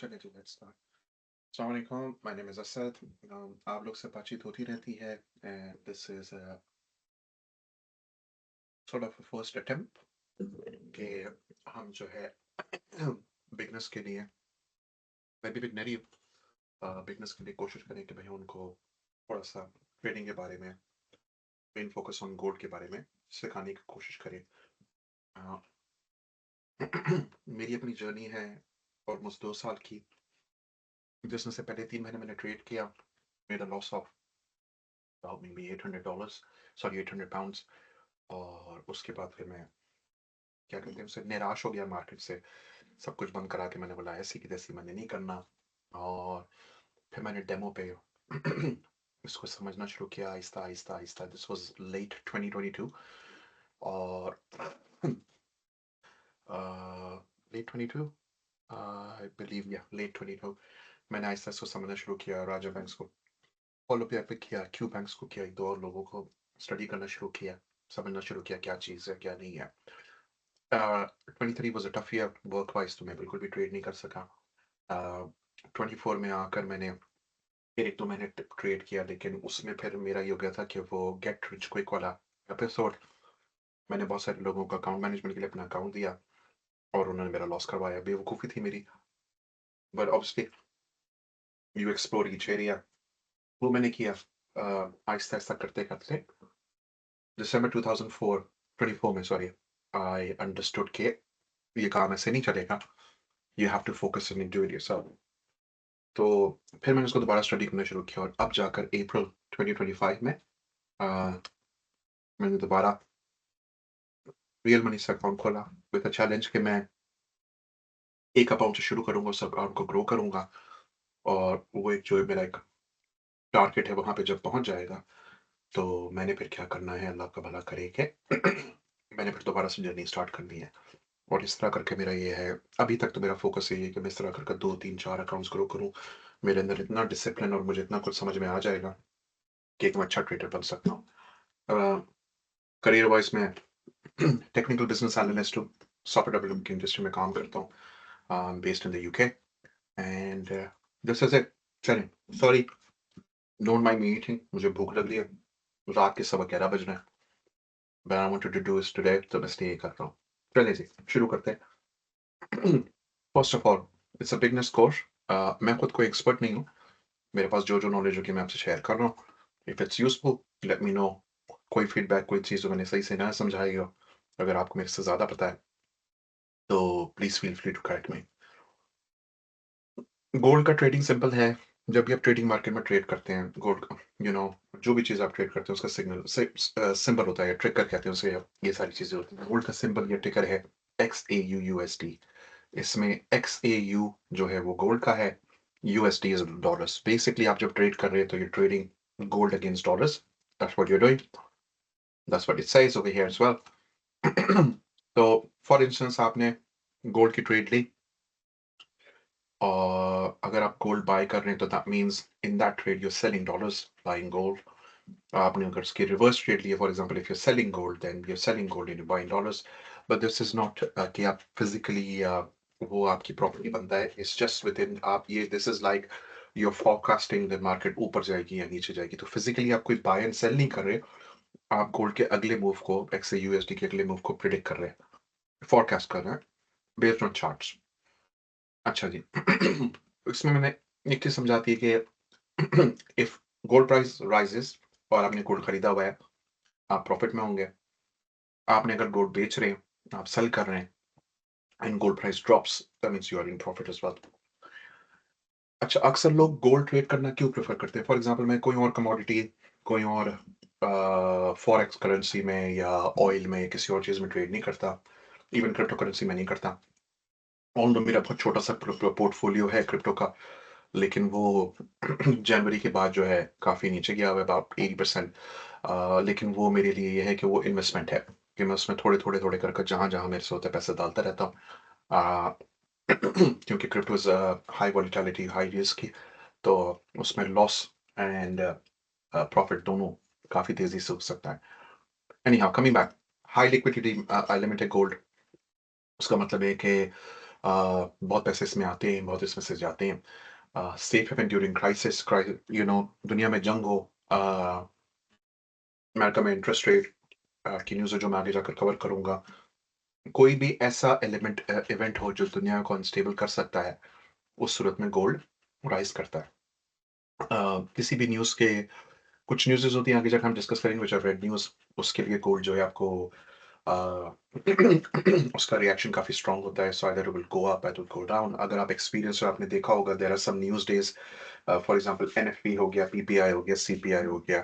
चलिए जी let's start. अस्सलाम वालेकुम, माय नेम इज़ असद। आप लोग से बातचीत होती रहती है and this is sort of first attempt कि हम जो है बिगनर्स के लिए मैं भी बिगनर ही हूँ। बिगनर्स के लिए कोशिश करें कि भाई उनको थोड़ा-सा ट्रेडिंग के बारे में, मेन फोकस ऑन गोल्ड के बारे में सिखाने की कोशिश करें। अ, मेरी अपनी जर्नी है ऑलमोस्ट 2 साल की, जिसमें से पहले 3 महीने मैंने ट्रेड किया, made a loss of about may be $800 sorry £800 और उसके बाद फिर मैं क्या कहते हैं उसे निराश हो गया मार्केट से। सब कुछ बंद करा के मैंने बोला ऐसी की तैसी मैंने नहीं करना और फिर मैंने डेमो पे इसको समझना शुरू किया Aahista Aahista Aahista. This was late 2022 और लेट 22 आई बिलीव या लेट 22 मैंने आहिस्ता इसको समझना शुरू किया। राजा बैंक्स को फॉलो पे किया, क्यू बैंक्स को किया, एक दो और लोगों को स्टडी करना शुरू किया, समझना शुरू किया क्या चीज़ है क्या नहीं है। 23 was a tough year work wise, तो मैं बिल्कुल भी ट्रेड नहीं कर सका। 24 में आकर मैंने फिर एक दो महीने ट्रेड किया, लेकिन उसमें फिर मेरा ये हो गया था कि वो गेट रिच क्विक वाला एपिसोड, मैंने बहुत सारे लोगों को अकाउंट मैनेजमेंट के लिए अपना अकाउंट दिया और उन्होंने मेरा लॉस करवाया। बेवकूफ़ी थी मेरी, but obviously you explore each area, वो मैंने किया। आहिस्ता आहिस्ता करते करते दिसंबर 2024 में सॉरी आई अंडरस्टूड के ये काम ऐसे नहीं चलेगा, you have to focus and do it yourself. तो फिर मैंने उसको दोबारा स्टडी करना शुरू किया और अब जाकर अप्रैल 2025 में अ, मैंने दोबारा रियल मनी से अकाउंट खोला विद अ चैलेंज कि मैं एक अकाउंट से शुरू करूँगा, उस अकाउंट को ग्रो करूँगा और वो एक जो है मेरा एक टारगेट है वहाँ पे जब पहुँच जाएगा, तो मैंने फिर क्या करना है अल्लाह का भला करे कि मैंने फिर दोबारा से जर्नी स्टार्ट करनी है। और इस तरह करके मेरा ये है, अभी तक तो मेरा फ़ोकस यही है कि मैं इस तरह करके 2, 3, 4 अकाउंट्स ग्रो करूँ। मेरे अंदर इतना डिसिप्लिन और मुझे इतना कुछ समझ में आ जाएगा कि एक मैं अच्छा ट्रेडर बन सकता हूँ। अ, करियर वाइज़ मैं टेक्निकल बिज़नेस एनालिस्ट हूँ, सॉफ्टवेयर डेवलपमेंट की इंडस्ट्री में काम करता हूँ, based in the UK and this is it. चलें, sorry, don't mind me eating, मुझे भूख लग रही है। रात के 11:15 बज रहे हैं, but I wanted to do this today, तो मैं इसलिए ये कर रहा हूँ। चलिए जी, शुरू करते हैं। First of all, it's a beginners course. मैं खुद कोई एक्सपर्ट नहीं हूँ। मेरे पास जो नॉलेज होगी मैं आपसे शेयर कर रहा हूँ। If it's useful let me know. कोई फीडबैक, कोई चीज़ जो मैंने सही से ना समझाई हो, अगर आपको मेरे से ज़्यादा पता है तो please feel free to correct me. Gold का ट्रेडिंग सिंपल है। जब भी आप ट्रेडिंग मार्केट में ट्रेड करते हैं गोल्ड का, जो भी चीज़ आप ट्रेड करते हैं उसका सिग्नल सिंबल होता है, ट्रिगर कहते हैं उसे। ये सारी चीज़ें होती हैं। गोल्ड का सिंबल या ट्रिगर है XAUUSD। इसमें XAU जो है वो गोल्ड का है, USD इज डॉलर्स। बेसिकली आप जब ट्रेड कर रहे हैं तो you're trading gold against dollars. That's what you're doing, that's what it says over here as well. तो फॉर इंस्टेंस आपने गोल्ड की ट्रेड ली और अगर आप गोल्ड बाय कर रहे हैं तो that means in that trade you're selling dollars, buying gold। आपने अगर उसकी रिवर्स ट्रेड ली है, for example if you're selling gold then you're selling gold and you're buying dollars। But this is not कि आप फिजिकली वो आपकी property बनता है। इट्स जस्ट विद इन आप ये, this is like you're forecasting the market ऊपर जाएगी या नीचे जाएगी। तो फिजिकली आप कोई बाय एंड सेल नहीं कर रहे, आप गोल्ड के अगले मूव को, एक्स यूएसडी के अगले मूव को प्रिडिक्ट कर रहे हैं, फोरकास्ट कर रहे हैं बेस्ड ऑन चार्ट्स। अच्छा जी। इसमें मैंने एक चीज समझाती है कि इफ गोल्ड प्राइस राइजेस और आपने गोल्ड खरीदा हुआ है, आप प्रॉफिट में होंगे। आपने अगर गोल्ड बेच रहे हैं, आप सेल कर रहे हैं and gold price drops, that means you are in profit as well. अच्छा, अक्सर लोग गोल्ड ट्रेड करना क्यों प्रेफ़र करते हैं? फॉर एग्ज़ाम्पल मैं कोई और कमोडिटी, कोई और फॉरेक्स करेंसी में या ऑयल में, किसी और चीज़ में ट्रेड नहीं करता। इवन क्रिप्टो करेंसी में नहीं करता। ऑल्दो मेरा बहुत छोटा-सा पोर्टफोलियो है क्रिप्टो का, लेकिन वो जनवरी के बाद जो है काफ़ी नीचे गया हुआ है, अबाउट 80%। लेकिन वो मेरे लिए ये है कि वो इन्वेस्टमेंट है, कि मैं उसमें थोड़े-थोड़े कर कर जहाँ-जहाँ मेरे से होता है पैसे डालता रहता हूँ। अ, क्योंकि crypto is high volatility, high risk की, तो उसमें लॉस एंड प्रॉफिट दोनों काफ़ी तेज़ी से हो सकता है। Any how, coming back, high liquidity element है गोल्ड। उसका मतलब है कि बहुत पैसे इसमें आते हैं, बहुत इसमें से जाते हैं। सेफ हेवन ड्यूरिंग क्राइसिस, दुनिया में जंग हो, अमेरिका में इंटरेस्ट रेट की न्यूज़ है जो मैं आगे जाकर कवर करूँगा। कोई भी ऐसा इवेंट हो जो दुनिया को अनस्टेबल कर सकता है, उस सूरत में गोल्ड राइज़ करता है। किसी भी न्यूज़ के कुछ न्यूज़ेज़ होती हैं आगे जाके हम डिस्कस करेंगे व्हिच आर रेड न्यूज़, उसके लिए गोल्ड जो है आपको अ, उसका रिएक्शन काफ़ी स्ट्रॉन्ग होता है, so either it will go up, it will go down. अगर आप एक्सपीरियंस आपने देखा होगा, there are some news days, for example NFP हो गया, पीपीआई हो गया, सीपीआई हो गया।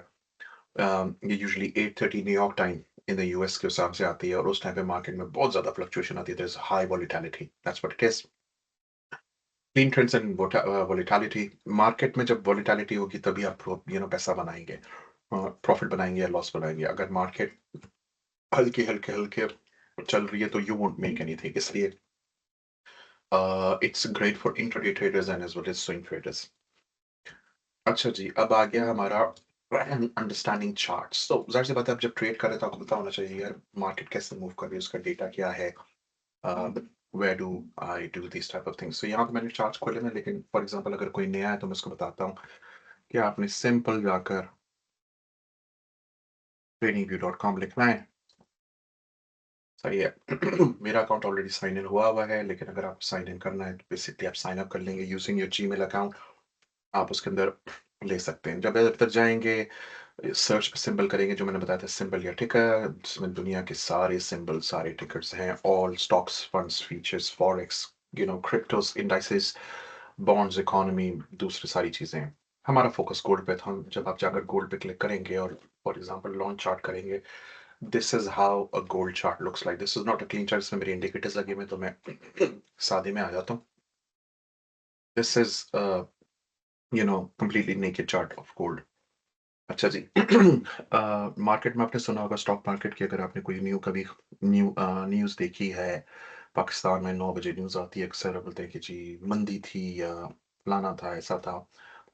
ये usually 8:30 New York time in the US के हिसाब से आती है और उस टाइम पे मार्केट में बहुत ज़्यादा फ्लक्चुएशन आती है, there is high volatility, that's what it is. Clean trends and volatility, market में जब वोलेटिलिटी होगी तभी आप पैसा बनाएँगे, प्रॉफिट बनाएँगे या लॉस बनाएँगे। अगर मार्केट हल्के-हल्के चल रही है तो यू वोंट मेक एनीथिंग, इसलिए it's great for intraday traders and as well as swing traders. अच्छा जी, अब आ गया हमारा अंडरस्टैंडिंग चार्ट्स। तो ज़ाहिर-सी बात है, आप जब ट्रेड कर रहे हैं तो आपको पता होना चाहिए यार मार्केट कैसे मूव कर रही है, उसका डेटा क्या है, uh, where do I do this type of things. तो यहाँ पे मैंने चार्ट्स खोले हैं, लेकिन फॉर एग्ज़ाम्पल अगर कोई नया है तो मैं उसको बताता हूँ कि आपने सिंपल जाकर tradingview.com लिखना है, सही है। मेरा अकाउंट ऑलरेडी साइन इन हुआ है, लेकिन अगर आपको साइन इन करना है तो बेसिकली आप साइन अप कर लेंगे यूजिंग योर जीमेल अकाउंट, आप उसके अंदर ले सकते हैं। जब अंदर जाएँगे, सर्च पे सिंबल करेंगे जो मैंने बताया था, सिंबल या टिकर, जिसमें दुनिया के सारे सिंबल, सारे टिकर्स हैं, all stocks, funds, features, forex, क्रिप्टोस, indices, bonds, economy, दूसरी सारी चीज़ें हैं। हमारा फोकस गोल्ड पे था। जब आप जाकर गोल्ड पे क्लिक करेंगे और फॉर एग्ज़ाम्पल लॉन्च चार्ट करेंगे, this is how a gold chart looks like. This is not a clean chart, इसमें मेरे इंडिकेटर्स लगे हुए हैं, तो मैं सादे में आ जाता हूँ। This is completely naked chart of gold. अच्छा जी। मार्केट में आपने सुना होगा स्टॉक मार्केट की, अगर आपने कोई कभी न्यूज़ देखी है, पाकिस्तान में 9 बजे न्यूज़ आती है, अक्सर बोलते हैं कि जी मंदी थी या फलाना था, ऐसा था।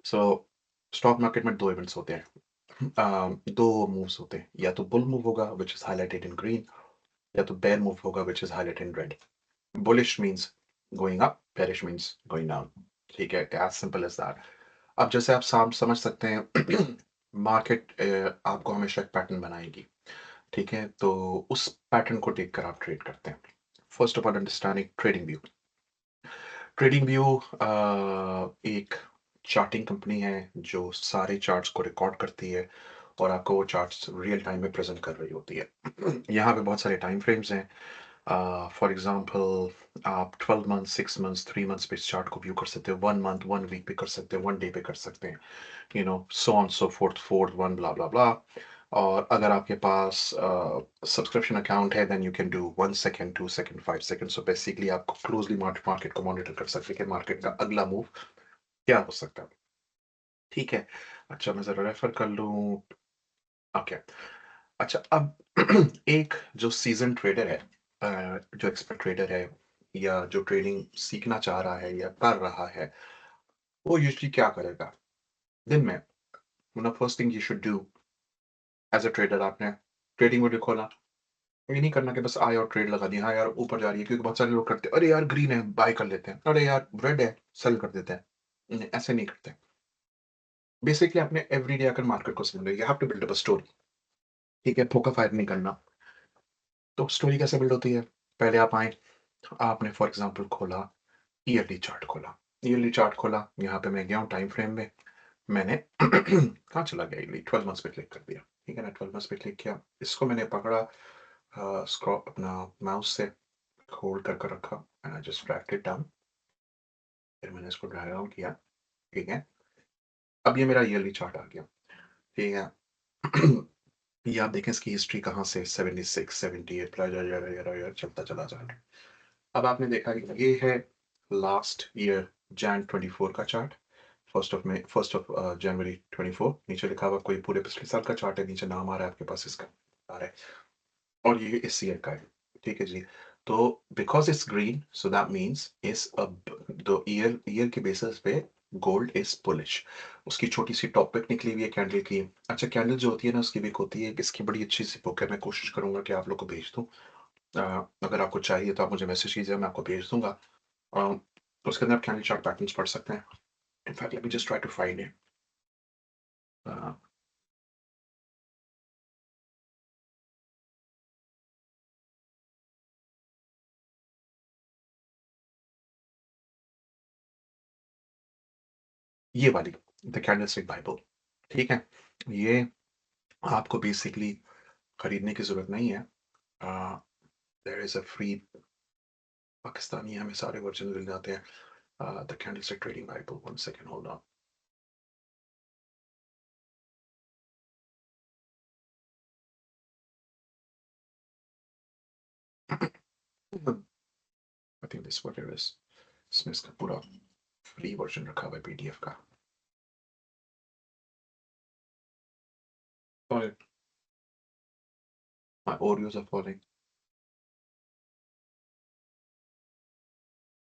सो स्टॉक मार्केट में 2 इवेंट्स होते हैं, 2 मूव्स होते हैं, या तो बुल मूव होगा which is highlighted in green, या तो बेयर मूव होगा which is highlighted in red. Bullish means going up, bearish means going down. ठीक है? As simple as that. अब जैसे आप साम समझ सकते हैं, मार्केट आपको हमेशा एक पैटर्न बनाएगी, ठीक है? तो उस पैटर्न को देखकर आप ट्रेड करते हैं। First of all understanding trading view. Trading view एक चार्टिंग कंपनी है जो सारे चार्ट्स को रिकॉर्ड करती है और आपको वो चार्ट्स रियल टाइम में प्रेज़ेंट कर रही होती है। यहाँ पे बहुत सारे टाइम फ्रेम्स हैं। फॉर एग्ज़ाम्पल आप 12 मंथ्स, 6 मंथ्स, 3 मंथ्स पे इस चार्ट को व्यू कर सकते हो, 1 मंथ, 1 वीक पे कर सकते हो, 1 डे पे कर सकते हैं। so on so forth, fourth one, blah blah blah। और अगर आपके पास सब्सक्रिप्शन अकाउंट है, then you can do 1 second, 2 second, 5 second. So basically आपको क्लोजली मार्केट को मॉनिटर कर सकते हैं कि मार्केट का अगला मूव क्या हो सकता है। ठीक है। अच्छा, मैं जरा रेफर कर लूँ। ओके। अच्छा, अब एक जो सीजन ट्रेडर है, जो एक्सपर्ट ट्रेडर है, या जो ट्रेडिंग सीखना चाह रहा है या कर रहा है, वो यूजली क्या करेगा दिन में। First thing you should do as a trader, आपने ट्रेडिंग वीडियो खोला। ये नहीं करना कि बस आए और ट्रेड लगा दी, हाँ यार ऊपर जा रही है, क्योंकि बहुत सारे लोग करते हैं, अरे यार ग्रीन है बाय कर लेते हैं, अरे यार रेड है सेल कर देते हैं। ऐसे नहीं करते। बेसिकली आपने एवरीडे आकर मार्केट को समझना, you have to build up a story. ठीक है, फोका फायर नहीं करना। तो स्टोरी कैसे बिल्ड होती है? पहले आप आए, आपने फॉर एग्जांपल खोला, ईयरली चार्ट खोला। ईयरली चार्ट खोला, यहाँ पे मैं गया हूँ टाइम फ्रेम में, मैंने कहाँ चला गया, ईयरली 12 मंथ्स पे क्लिक कर दिया। ठीक है ना, 12 मंथ्स पे क्लिक किया, इसको मैंने पकड़ा, स्क्रॉल अपना माउस से होल्ड कर कर रखा, and I just dragged it down. फिर मैंने इसको ड्रैग आउट किया। ठीक है, अब ये मेरा ईयरली चार्ट आ गया। ठीक है। ये आप देखें इसकी हिस्ट्री कहाँ से 76, 78 चलता चला जा रहा है। अब आपने देखा कि ये है लास्ट ईयर जैन 24 का चार्ट, फर्स्ट ऑफ जनवरी 24, नीचे लिखा हुआ कोई पूरे पिछले साल का चार्ट है, नीचे नाम आ रहा है आपके पास इसका, आ रहा है, और ये इस ईयर का है। ठीक है जी। तो because it's green, so that means इस अब द ईयर ईयर के बेसिस पे गोल्ड इज़ बुलिश। उसकी छोटी-सी टॉप पिक निकली हुई है कैंडल की। अच्छा, कैंडल जो होती है ना, उसकी भी एक होती है, इसकी बड़ी अच्छी-सी बुक है, मैं कोशिश करूँगा कि आप लोग को भेज दूँ। अगर आपको चाहिए तो आप मुझे मैसेज कीजिए, मैं आपको भेज दूँगा। तो उसके अंदर आप कैंडल चार्ट पैटर्न्स पढ़ सकते हैं। In fact let me just try to find it. ये वाली द कैंडलस्टिक बाइबल, ठीक है? ये आपको बेसिकली खरीदने की ज़रूरत नहीं है। There is a free Pakistani हमें सारे वर्जन मिल जाते हैं। The candlestick trading bible, one second hold on. I think this what it is. इसमें इसका पूरा फ्री वर्जन रखा हुआ है पीडीएफ का। और my audios are following,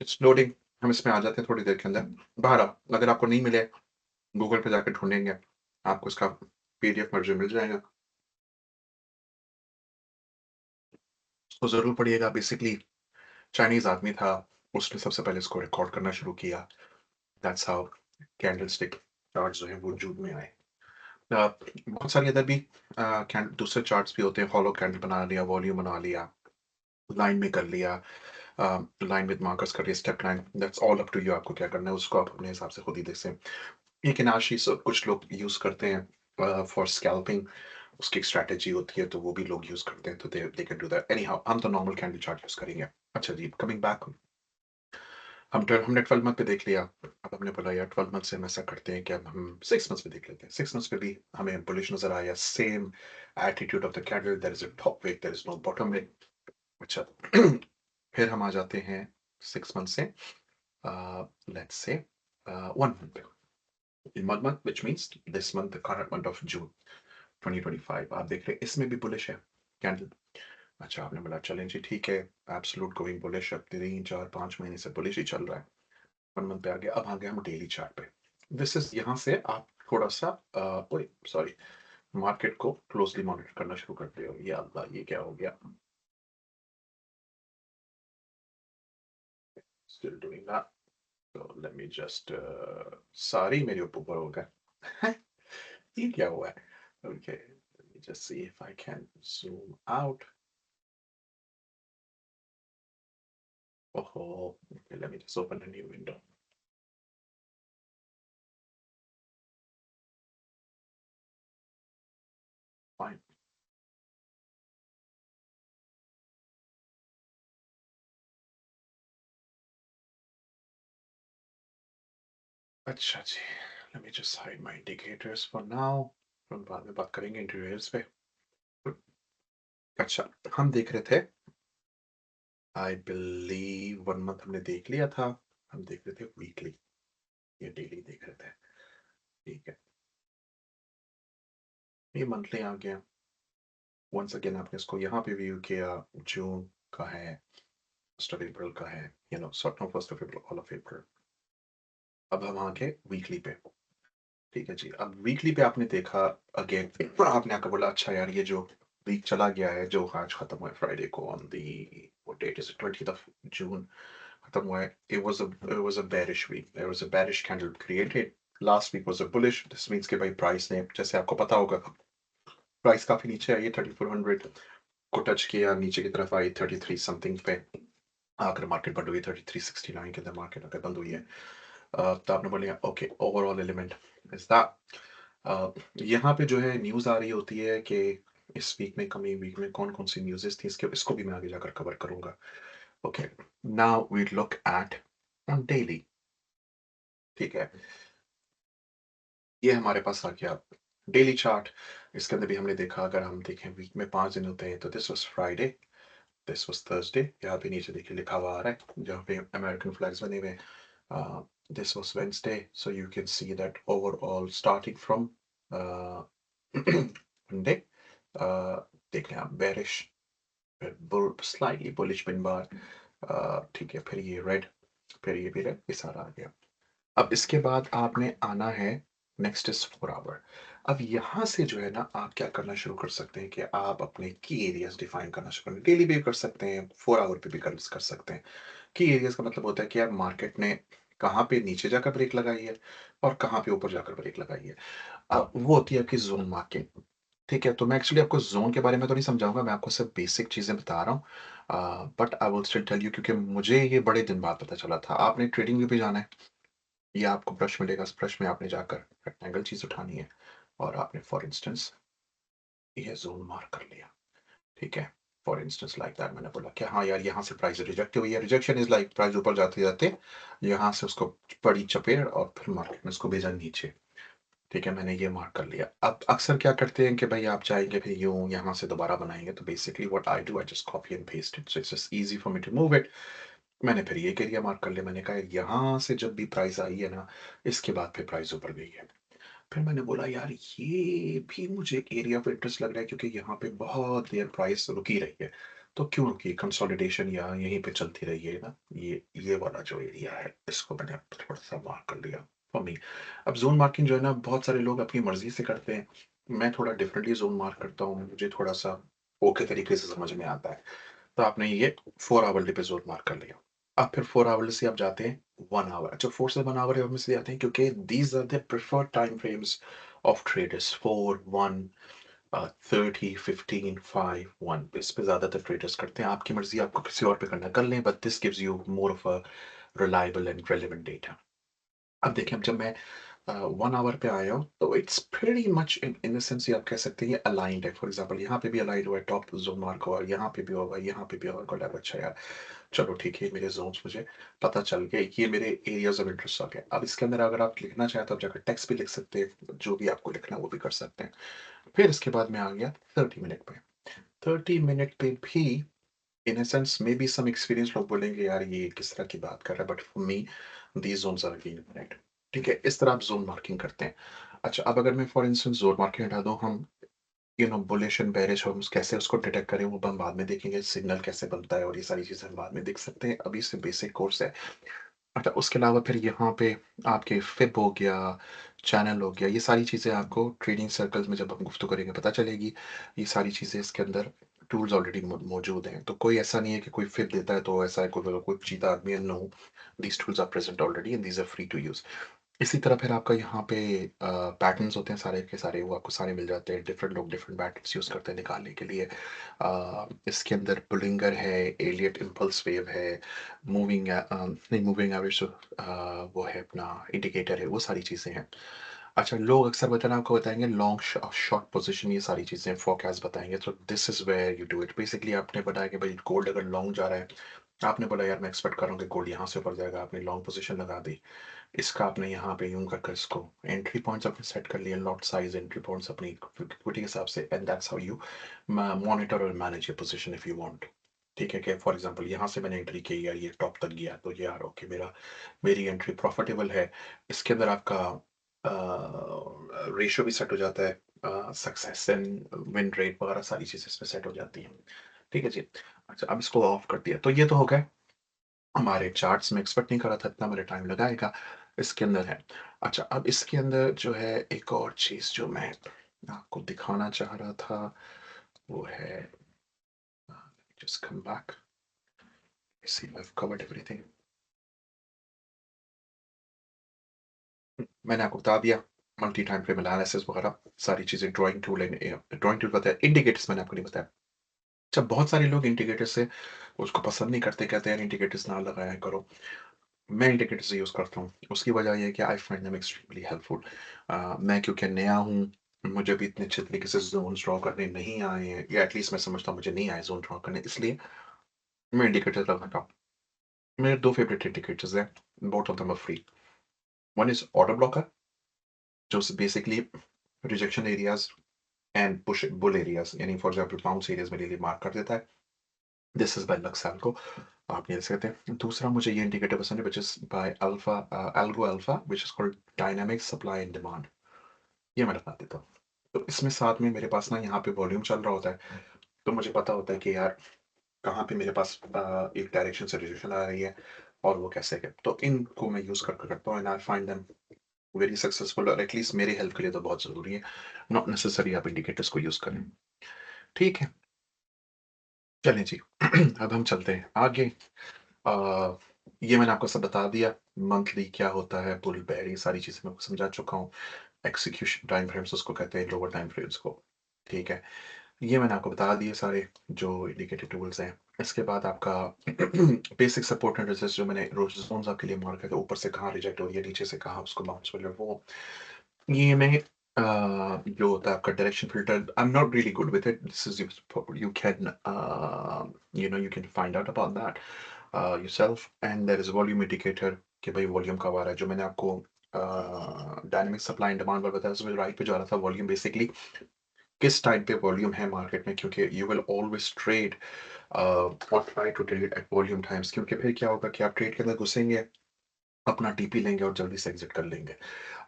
it's loading. हम इसमें आ जाते हैं थोड़ी देर के अंदर। बाहर आओ, अगर आपको नहीं मिले गूगल पे जाकर ढूंढेंगे, आपको इसका पीडीएफ वर्जन मिल जाएगा। तो जरूर पढ़िएगा। बेसिकली चाइनीज आदमी था, उसने सबसे पहले इसको रिकॉर्ड करना शुरू किया। दैट्स हाउ कैंडलस्टिक चार्ट्स जो है वो वजूद में आए। बहुत सारे अदर भी दूसरे चार्ट्स भी होते हैं। हॉलो कैंडल बना लिया, वॉल्यूम बना लिया, लाइन में कर लिया, लाइन विद मार्कर्स कर लिया, step line. That's all up to you, आपको क्या करना है उसको आप अपने हिसाब से खुद ही देख सकते हैं। ये किनाशी सब कुछ लोग यूज करते हैं फॉर स्कैल्पिंग। उसकी एक स्ट्रैटेजी होती है, तो वो भी लोग यूज करते हैं, तो they can do that. Any how हम तो नॉर्मल कैंडल चार्ट यूज करेंगे। अच्छा जी, कमिंग बैक, हमने 12 मंथ पे देख लिया। अब हमने बोला यार 12 मंथ से हम ऐसा करते हैं कि अब हम 6 मंथ्स पे देख लेते हैं। 6 मंथ्स पे भी हमें बुलिश नजर आया। Same attitude of the candle, there is a top wick, there is no bottom wick. अच्छा, फिर हम आ जाते हैं 6 मंथ से लेट्स से 1 मंथ पे। इन 1 month which means this month, the current month of June 2025, आप देख रहे हैं इसमें भी बुलिश है कैंडल। अच्छा, आपने बोला चलें जी ठीक है, एब्सोल्यूट गोइंग बुलिश। अब 3 4 5 महीने से बुलिश ही चल रहा है। 1 मंथ पे आ गया। अब आ गए हम डेली चार्ट पे। दिस इज, यहाँ से आप थोड़ा सा ओए सॉरी, मार्केट को क्लोजली मॉनिटर करना शुरू करते हो। या अल्लाह, ये क्या हो गया? Still doing that. So let me just सारी मेरे ऊपर हो गए। ये क्या हुआ है? Okay, let me just see if I can zoom out. Oh, okay, let me just open a new window. Fine. अच्छा जी, let me just hide my indicators for now. हम बाद में बात करेंगे इंटीरियर्स पे। अच्छा, हम देख रहे थे, आई बिलीव 1 मंथ हमने देख लिया था। हम देख रहे थे वीकली, ये डेली देख रहे थे। ठीक है, ये मंथली आ गया। वंस अगेन आपने इसको यहाँ पे व्यू किया। जून का है, 1 अप्रैल का है, sort of 1 April, all of April. अब हम आगे वीकली पे। ठीक है जी, अब वीकली पे आपने देखा अगेन, आपने आकर बोला अच्छा यार, ये जो वीक चला गया है, जो आज खत्म हुआ है फ्राइडे को, on the what date is 20th of June, खत्म हुआ है। It was a bearish week. There was a bearish candle created. Last week was a bullish. This means कि भाई प्राइस ने, जैसे आपको पता होगा, प्राइस काफी नीचे आई है, 3400 को टच किया, नीचे की तरफ आई 33 समथिंग पे, आकर मार्केट बंद हुई 3369 के अंदर मार्केट आकर बंद हुई है। तो आपने बोलिए okay, overall element is that. यहाँ पे जो है न्यूज आ रही होती है कि इस वीक में, कमिंग वीक में कौन कौन सी न्यूज़ थी, इसको भी मैं आगे जाकर कवर करूंगा। Okay, now we look at on daily. ठीक है, ये हमारे पास आ गया डेली चार्ट। इसके अंदर भी हमने देखा, अगर हम देखें वीक में 5 दिन होते हैं, तो this was Friday, this was Thursday, यहाँ पे नीचे देखिए लिखा हुआ आ रहा है जहाँ पे अमेरिकन फ्लैग्स बने हुए हैं। This was Wednesday, so you can see that overall starting from Monday, देख लें आप, बेरिश, फिर bull, slightly bullish pin bar, ठीक है, फिर ये रेड, फिर ये भी रेड, ये सारा आ गया। अब इसके बाद आपने आना है, नेक्स्ट इज 4 आवर। अब यहाँ से जो है ना आप क्या करना शुरू कर सकते हैं कि आप अपने की एरियाज़ डिफाइन करना शुरू करें। डेली भी कर सकते हैं, 4 आवर पे भी कर सकते हैं। की एरियाज़ का मतलब होता है कि यार मार्केट ने कहाँ पे नीचे जाकर ब्रेक लगाई है और कहाँ पे ऊपर जाकर ब्रेक लगाई है। वो होती है आपकी ज़ोन मार्किंग, ठीक है? तो मैं एक्चुअली आपको ज़ोन के बारे में तो नहीं समझाऊँगा, मैं आपको सिर्फ़ बेसिक चीज़ें बता रहा हूँ। But I will still tell you क्योंकि मुझे ये बड़े दिन बाद पता चला था। आपने ट्रेडिंग व्यू पे जाना है या आपको ब्रश मिलेगा, उस ब्रश में आपने जाकर रेक्टेंगल चीज़ उठानी है और आपने फॉर इंस्टेंस ये ज़ोन मार्क कर लिया, ठीक है? फॉर इंस्टेंस लाइक दैट मैंने बोला कि हाँ यार, यहाँ से प्राइस रिजेक्ट हुई है। रिजेक्शन इज़ लाइक प्राइस ऊपर जाते-जाते यहाँ से उसको पड़ी चपेट और फिर मार्केट ने उसको भेजा नीचे। ठीक है, मैंने ये मार्क कर लिया। अब अक्सर क्या करते हैं कि भई आप जाएँगे फिर यूँ यहाँ से दोबारा बनाएँगे, तो basically what I do, I just copy and paste it, so it's just easy for me to move it. मैंने फिर ये एरिया मार्क कर लिया, मैंने कहा यहाँ से जब भी प्राइस आई है ना, इसके बाद फिर प्राइस ऊपर गई है। फिर मैंने बोला यार ये भी मुझे एक एरिया ऑफ इंटरेस्ट लग रहा है क्योंकि यहाँ पे बहुत देर प्राइस रुकी रही है। तो क्यों रुकी? कंसोलिडेशन या यहीं पे चलती रही है ना, ये वाला जो एरिया है, इसको मैंने थोड़ा-सा मार्क कर लिया फॉर मी। अब ज़ोन मार्किंग जो है ना बहुत सारे लोग अपनी मर्ज़ी से करते हैं। मैं थोड़ा डिफरेंटली ज़ोन मार्क करता हूँ, मुझे थोड़ा-सा ओखे तरीके से समझ में आता है। तो आपने ये 4 आवर एपिसोड मार्क कर लिया। अब फिर 4 आवर से आप जाते हैं 1 आवर। अच्छा, 4 से 1 आवर हम इसलिए आते हैं क्योंकि these are the preferred time frames of traders 4, 1 30, 15, 5, 1 इस पे ज़्यादातर ट्रेडर्स करते हैं। आपकी मर्ज़ी आपको किसी और पे करना है, कर लें, but this gives you more of a reliable and relevant data. अब देखिए, अब जब मैं 1 आवर पे आया हूँ, तो it's pretty much in the sense ये आप कह सकते हैं ये अलाइन्ड है। फॉर एग्ज़ाम्पल यहाँ पे भी अलाइन्ड हुआ है, टॉप ज़ोन मार्क हुआ है, यहाँ पे भी होगा, यहाँ पे भी होगा। गॉट अच्छा यार, चलो ठीक है, मेरे ज़ोन्स मुझे पता चल गए, ये मेरे एरियाज़ ऑफ इंटरेस्ट आ गए। अब इसके अंदर अगर आप लिखना चाहें तो आप जाकर टेक्स्ट भी लिख सकते हैं, जो भी आपको लिखना है वो भी कर सकते हैं। फिर इसके बाद मैं आ गया 30 मिनट पे। 30 मिनट पे भी in a sense maybe some experienced लोग बोलेंगे यार ये किस तरह की बात कर रहा है, but for me these zones are again right. ठीक है, इस तरह आप ज़ोन मार्किंग करते हैं। अच्छा, अब अगर मैं फॉर इंस्टेंस ज़ोन मार्किंग हटा दूँ, हम बुलिश एंड बेयरिश हम कैसे उसको डिटेक्ट करें वो हम बाद में देखेंगे, सिग्नल कैसे बनता है और ये सारी चीज़ें हम बाद में देख सकते हैं। अभी से बेसिक कोर्स है। अच्छा, उसके अलावा फिर यहाँ पे आपके फ़िब हो गया, चैनल हो गया, ये सारी चीज़ें आपको ट्रेडिंग सर्कल्स में जब हम गुफ्तगू करेंगे पता चलेगी। ये सारी चीज़ें इसके अंदर टूल्स ऑलरेडी मौजूद हैं। तो कोई ऐसा नहीं है कि कोई फ़िब देता है तो ऐसा है, कोई चीता आदमी है, no, these tools are present already and these are free to use. इसी तरह फिर आपका यहाँ पे पैटर्न्स होते हैं सारे के सारे, वो आपको सारे मिल जाते हैं। डिफरेंट लोग डिफरेंट पैटर्न्स यूज़ करते हैं निकालने के लिए। इसके अंदर बुलिंगर है, एलियट इम्पल्स वेव है, नहीं मूविंग एवरेज तो वो है अपना इंडिकेटर है, वो सारी चीज़ें हैं। अच्छा, लोग अक्सर बताना आपको बताएँगे लॉन्ग शॉर्ट पोज़ीशन, ये सारी चीज़ें फोरकास्ट बताएँगे, तो this is where you do it. Basically आपने बताया कि भाई गोल्ड अगर लॉन्ग जा रहा है, आपने बोला यार मैं एक्सपेक्ट कर रहा हूँ कि गोल्ड यहाँ से ऊपर जाएगा, आपने लॉन्ग पोज़ीशन लगा दी। इसका आपने यहाँ पे यूँ कर इसको एंट्री पॉइंट्स आपने सेट कर लिए, लॉट साइज़ एंट्री पॉइंट्स अपनी इक्विटी के हिसाब से, and that's how you monitor और manage your position if you want. ठीक है, कि फॉर एग्ज़ाम्पल यहाँ से मैंने एंट्री की यार, ये टॉप तक गया तो यार ओके, मेरी एंट्री प्रॉफिटेबल है। इसके अंदर आपका रेशियो भी सेट हो जाता है, सक्सेस एंड विन रेट वगैरह सारी चीज़ें इसमें सेट हो जाती हैं। ठीक है जी। अच्छा, अब इसको ऑफ कर दिया, तो ये तो हो गए हमारे चार्ट्स में। एक्सपेक्ट नहीं करा था इतना मेरा टाइम लगाएगा, इसके अंदर है। अच्छा, अब इसके अंदर जो है एक और चीज़ जो मैं आपको दिखाना चाह रहा था, वो है just come back, see I have covered everything. मैंने आपको बता दिया मल्टी टाइम फ्रेम एनालिसिस वगैरह सारी चीज़ें, drawing tool and drawing tool बताया, इंडिकेटर्स मैंने आपको नहीं बताया। अच्छा, बहुत सारे लोग इंडिकेटर से उसको पसंद नहीं करते, कहते हैं यार इंडिकेटर्स ना लगाया करो। मैं इंडिकेटर्स यूज़ करता हूँ। उसकी वजह ये है कि I find them extremely helpful. मैं क्योंकि नया हूँ, मुझे भी इतने अच्छे तरीके से ज़ोन्स ड्रॉ करने नहीं आए हैं, या एटलीस्ट मैं समझता हूँ मुझे नहीं आए ज़ोन ड्रॉ करने, इसलिए मैं इंडिकेटर लगाता हूँ। मेरे 2 फेवरेट इंडिकेटर्स हैं, both of them are free. One is order blocker, जो basically rejection areas and push bull areas, यानी फॉर एग्ज़ाम्पल बाउंस एरियाज़ मेरे लिए मार्क कर देता है। दिस इज़ बाय लक्सेल्को, आप ये सकते हैं। दूसरा मुझे ये इंडिकेटर पसंद है which is by algo alpha which is called dynamic supply and demand. ये मैं लगा देता हूँ। तो इसमें साथ में मेरे पास ना यहाँ पे वॉल्यूम चल रहा होता है, तो मुझे पता होता है कि यार कहाँ पे मेरे पास एक डायरेक्शन से रिजेक्शन आ रही है और वो कैसे है। तो इनको मैं यूज़ करके करता हूँ and I find them very successful और एटलीस्ट मेरे हेल्प के लिए तो बहुत ज़रूरी है। नॉट नेसेसरी आप इंडिकेटर्स को यूज़ करें। ठीक है, चलें जी। अब हम चलते हैं आगे। अ, ये मैंने आपको सब बता दिया, मंथली क्या होता है, बुल बेयर ये सारी चीज़ें मैं आपको समझा चुका हूँ। एक्जीक्यूशन टाइम फ्रेम्स उसको कहते हैं, लोअर टाइम फ्रेम्स को। ठीक है, ये मैंने आपको बता दिए सारे जो इंडिकेटिव टूल्स हैं। इसके बाद आपका बेसिक सपोर्ट एंड रेजिस्ट जो मैंने रोज ज़ोन्स आपके लिए मार्क किए थे, ऊपर से कहाँ रिजेक्ट हो रही है, नीचे से कहाँ उसको बाउंस हो रही है, वो ये मैं जो होता है आपका direction filter, I am not really good with it. This is you can you can find out about that yourself. And there is volume indicator कि भाई वॉल्यूम कब आ रहा है, जो मैंने आपको डायनेमिक सप्लाई एंड डिमांड वाला बताया उसमें राइट पे जा रहा था। वॉल्यूम बेसिकली किस टाइम पे वॉल्यूम है मार्केट में, क्योंकि यू विल ऑलवेज ट्रेड और try to trade at volume times, क्योंकि फिर क्या होगा कि आप ट्रेड के अंदर घुसेंगे, अपना टीपी लेंगे और जल्दी से एग्जिट कर लेंगे।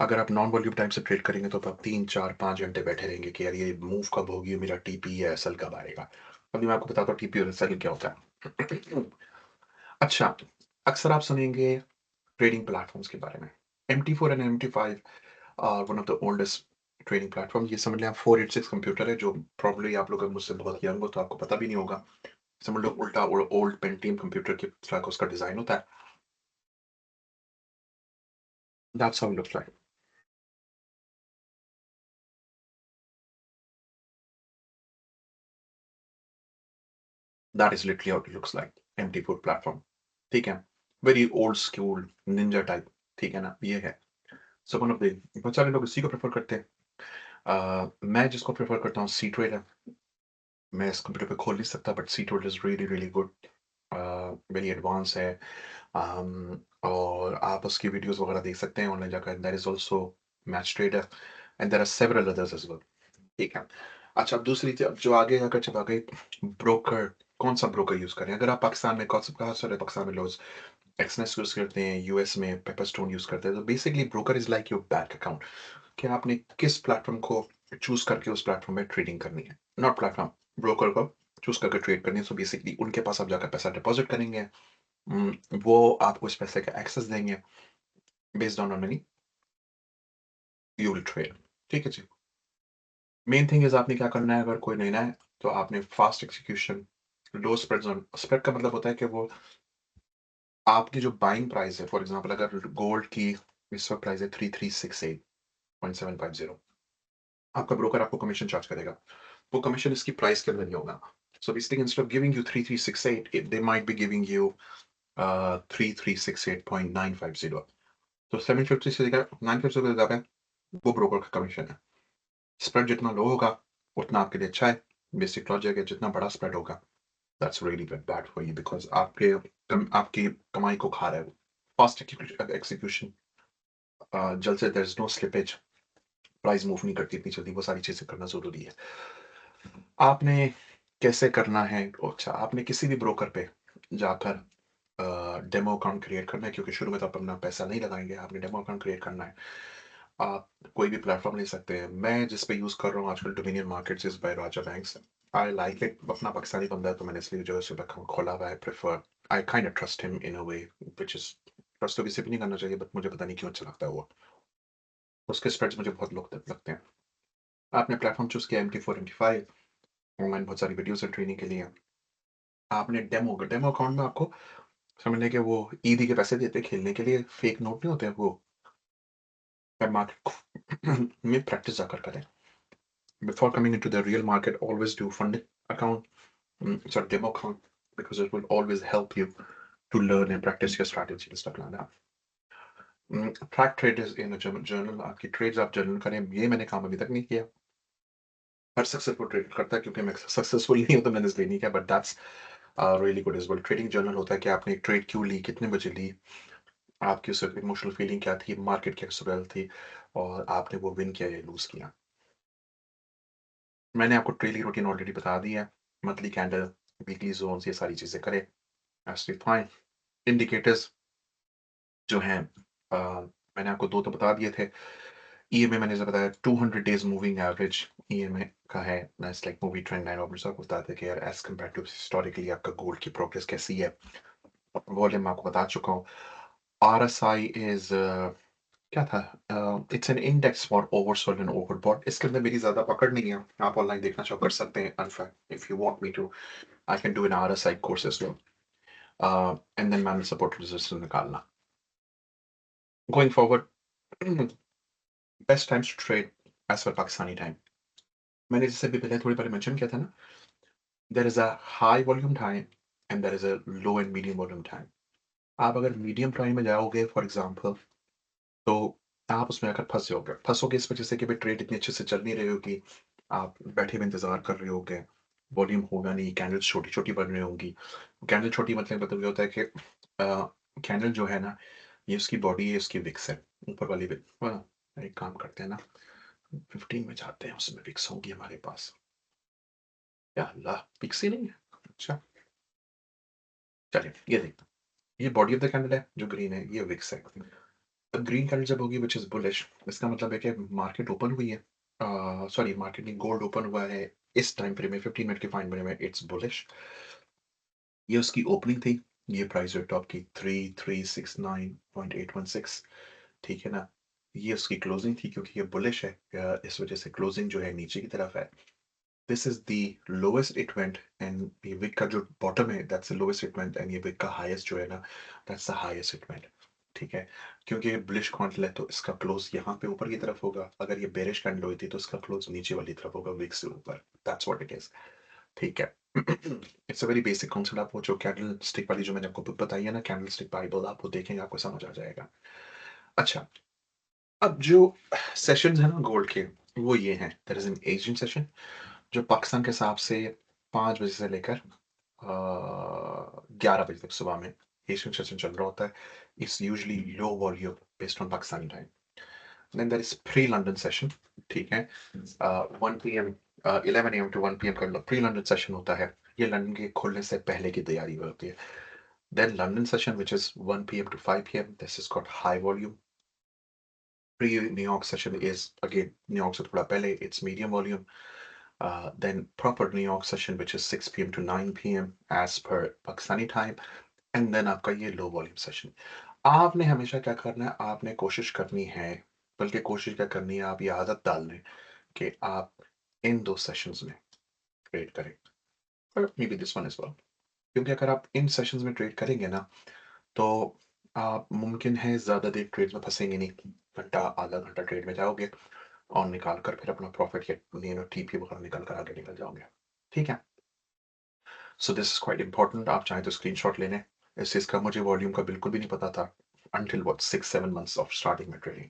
अगर आप नॉन वॉल्यूम टाइम से ट्रेड करेंगे तो आप 3 4 5 घंटे बैठे रहेंगे कि यार ये मूव कब होगी, मेरा टीपी या एसएल कब आएगा। अभी मैं आपको बताता हूँ टीपी और एसएल क्या होता है। अच्छा, अक्सर आप सुनेंगे ट्रेडिंग प्लेटफॉर्म्स के बारे में। MT4 and MT5 are one of the oldest trading platform. ये समझ लें आप 486 कंप्यूटर है, जो प्रॉब्ली आप लोग मुझसे बहुत यंग हो तो आपको पता भी नहीं होगा। समझ लो उल्टा ओल्ड पेंटियम कंप्यूटर की तरह का उसका डिजाइन होता है। That's how it looks like. That is literally how it looks like, MT4 platform. ठीक है, very old school Ninja type. ठीक है ना, ये है। सो वन ऑफ द बहुत सारे लोग इसी को प्रेफर करते हैं। मैं जिसको प्रेफर करता हूँ सी ट्रेड है। मैं इस कंप्यूटर पे खोल नहीं सकता, but C trade is really really good, very advance है। और आप उसकी वीडियोस वगैरह देख सकते हैं ऑनलाइन जाकर। There is also match trader and there are several others as well. ठीक है। अच्छा, अब दूसरी जो आगे अगर जब आ गई ब्रोकर, कौन सा ब्रोकर यूज करें? अगर आप पाकिस्तान में, कहा सारे पाकिस्तान में लोग एक्सनेस यूज करते हैं, यूएस में पेपरस्टोन यूज करते हैं, तो basically broker is like your bank account कि आपने किस प्लेटफॉर्म को चूज करके उस प्लेटफॉर्म में ट्रेडिंग करनी है। नॉट प्लेटफॉर्म, ब्रोकर को चूज करके ट्रेड करनी है। सो बेसिकली उनके पास आप जाकर पैसा डिपॉजिट करेंगे। वो आपको इस पैसे का एक्सेस देंगे। Based on money you will trade. ठीक है जी। मेन थिंग इज आपने क्या करना है, अगर कोई लेना है तो आपने फास्ट एक्सिक्यूशन, लो स्प्रेड जोन। स्प्रेड का मतलब होता है कि वो आपकी जो बाइंग प्राइस है, फॉर एग्जांपल अगर गोल्ड की इस वक्त प्राइस है 3368.750, आपका ब्रोकर आपको कमीशन चार्ज करेगा। वो कमीशन इसकी प्राइस के अंदर नहीं होगा। So basically instead of giving you 3368, they might be giving you 3368.950। तो 750 से लेकर 950 तक ज्यादा वो ब्रोकर का कमीशन है। स्प्रेड जितना लो होगा उतना आपके लिए अच्छा है। बेसिक लॉजिक है, जितना बड़ा स्प्रेड होगा that's really bad for you, because आपकी कमाई को खा रहा है वो। फास्ट एक्सिक्यूशन, जल्द से, there is no slippage, price move नहीं करती इतनी जल्दी, वो सारी चीजें करना जरूरी है। आपने कैसे करना है? अच्छा, आपने किसी भी ब्रोकर पे जाकर डेमो अकाउंट क्रिएट करना है, क्योंकि शुरू में तो आप अपना पैसा नहीं लगाएंगे, आपने डेमो अकाउंट क्रिएट करना है। आप कोई भी प्लेटफॉर्म ले सकते हैं। मैं जिस पे यूज कर रहा हूँ आजकल, dominion markets is by Raja banks. I like it. अपना पाकिस्तानी बंदा है तो मैंने इसलिए जो है उसका अकाउंट खोला हुआ है। Prefer, I kind of trust him in a way which is, trust तो किसी भी नहीं करना चाहिए, बट मुझे पता नहीं क्यों अच्छा लगता है वो। उसके स्प्रेड्स मुझे बहुत लोग लगते हैं। आपने प्लेटफॉर्म चूज किया MT4 MT5, ऑनलाइन बहुत सारी वीडियोस है ट्रेनिंग के लिए। आपने डेमो डेमो अकाउंट में आपको समझ लें कि वो ईदी के पैसे देते हैं खेलने के लिए, फेक नोट नहीं होते हैं वो। मार्केट में प्रैक्टिस जाकर करें। Before coming into the real market, always do funding account, sorry, demo account, because it will always help you to learn and practice your strategy and stuff like that. Track trades in a journal, आपकी trades आप journal करें। ये मैंने काम अभी तक नहीं किया। हर सक्सेसफुल ट्रेड करता है, क्योंकि मैं सक्सेसफुल नहीं हूं तो मैंने इसलिए नहीं किया, but that's really good as well. Trading journal होता है कि आपने एक ट्रेड क्यों ली, कितने बजे ली, आपकी उस इमोशनल फीलिंग क्या थी, मार्केट क्या एक्सपेल थी, और आपने वो विन किया या लूज किया। मैंने आपको डेली रूटीन ऑलरेडी बता दी है। मंथली कैंडल, वीकली जोन्स, ये सारी चीजें करें। Absolutely fine. इंडिकेटर्स जो हैं, मैंने आपको दो तो बता दिए थे। ईएमए मैंने जैसे बताया 200 डेज मूविंग एवरेज ईएमए का है। That's like movie trend line, और आपको बताते हैं कि यार एज कम्पेयर टू हिस्टोरिकली आपका गोल्ड की प्रोग्रेस कैसी है। वॉल्यूम मैं आपको बता चुका हूँ। RSI इज क्या था? It's an index for oversold and overbought. इसके अंदर मेरी ज़्यादा पकड़ नहीं है, आप ऑनलाइन देखना चाहो कर सकते हैं। In fact if you want me to, I can do an RSI course as well, and then मैंने सपोर्ट रेजिस्टेंस निकालना। Going forward, best times to trade as per Pakistani time. मैंने जैसे भी पहले थोड़ी पहले मेंशन किया था ना, there is a high volume time and there is a low and medium volume time. आप अगर मीडियम टाइम में जाओगे फॉर एग्जांपल, तो आप उसमें आकर फँसे फँसोगे इस वजह से कि भाई ट्रेड इतनी अच्छे से चल नहीं रही होगी, आप बैठे हुए इंतज़ार कर रहे होगे, वॉल्यूम होगा नहीं, कैंडल्स छोटी-छोटी बन रही होंगी। कैंडल छोटी मतलब ये होता है कि कैंडल जो है ना, ये उसकी बॉडी है, उसकी विक्स है, ऊपर वाली विक। एक काम करते हैं ना, 15 में जाते हैं, उसमें विक्स होंगी हमारे पास। या अल्लाह! विक्स ही नहीं है। अच्छा, चलिए ये देखते हैं। ये बॉडी ऑफ द कैंडल है, जो ग्रीन है, ये विक्स है। ग्रीन कैंडल जब होगी व्हिच इज़ बुलिश, इसका मतलब है कि मार्केट ओपन हुई है। सॉरी, मार्केट नहीं, गोल्ड ओपन हुआ है इस टाइम फ्रेम में 15 मिनट के फाइन बने हुए हैं, इट्स बुलिश। ये उसकी ओपनिंग थी, ये प्राइस रेट टॉप की 3369.816, ठीक है ना? ये उसकी क्लोजिंग थी, क्योंकि ये बुलिश है, इस वजह से क्लोजिंग जो है नीचे की तरफ है। This is the lowest it went, and ये विक का जो बॉटम है that's the lowest it went, and ये विक का हाईएस्ट जो है ना, that's the highest it went. ठीक है? क्योंकि ये बुलिश कैंडल है तो इसका क्लोज़ यहाँ पे ऊपर की तरफ होगा, अगर ये बेरिश कैंडल हुई थी तो इसका क्लोज़ नीचे वाली तरफ होगा, विक से ऊपर। That's what it is. ठीक है? It's a very basic concept. आप वो जो कैंडल स्टिक वाली जो मैंने आपको बुक बताई है ना, कैंडल स्टिक बाइबल, आप वो देखेंगे, आपको समझ आ जाएगा। अच्छा, अब जो सेशंस हैं ना गोल्ड के, वो ये हैं। There is an Asian session जो पाकिस्तान के हिसाब से 5 बजे से लेकर 11 बजे तक सुबह में एशियन सेशन चल रहा होता है। It's usually low volume based on Pakistani time. Then there is pre London session, ठीक है? 1 पीएम 11 एएम टू 1 पीएम का प्री लंदन सेशन होता है। ये लंदन के खुलने से पहले की तैयारी होती है। Then London session which is 1 PM to 5 PM, this is called high volume. Pre New York session is again New York से थोड़ा पहले, it's medium volume. Then proper New York session which is 6 p.m. to 9 p.m. as per Pakistani time, and then आपका ये low volume session. आपने हमेशा क्या करना है, आपने कोशिश करनी है, बल्कि कोशिश क्या करनी है, आप ये आदत डाल लें कि आप इन 2 सेशंस में ट्रेड करें, और maybe this one as well. क्योंकि अगर आप इन सेशंस में ट्रेड करेंगे ना, तो आप मुमकिन है ज़्यादा देर ट्रेड में फंसेंगे नहीं। घंटा आधा घंटा ट्रेड में जाओगे और निकाल कर फिर अपना प्रॉफिट या टीपी वगैरह निकल कर आगे निकल जाओगे। ठीक है? So this is quite important. आप चाहें तो स्क्रीनशॉट ले लें। इस चीज़ का मुझे वॉल्यूम का बिल्कुल भी नहीं पता था until what 6-7 months of starting में ट्रेडिंग।